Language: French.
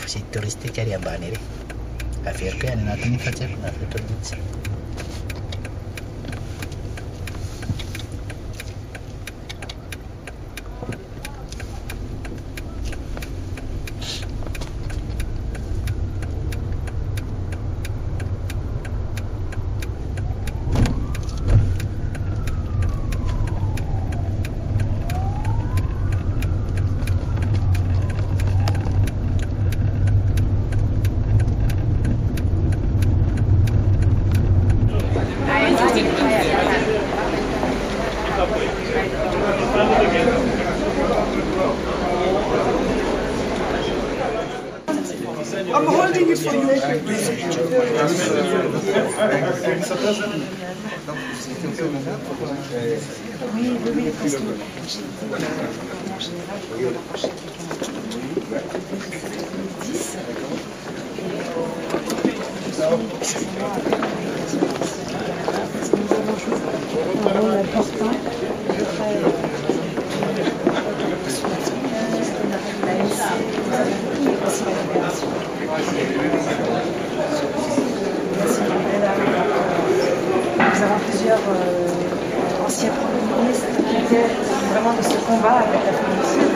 si turistik cari yang baneri. Afirka yang natin fajar afirka dutse. I'm holding it for you. Oui, parce que en général, quand on approchait du Canada, c'était 2010. Nous avons joué un rôle important auprès de la LC. Nous avons beaucoup négocié la libération. Nous avons plusieurs anciens premiers ministres qui étaient vraiment de ce combat avec la famille.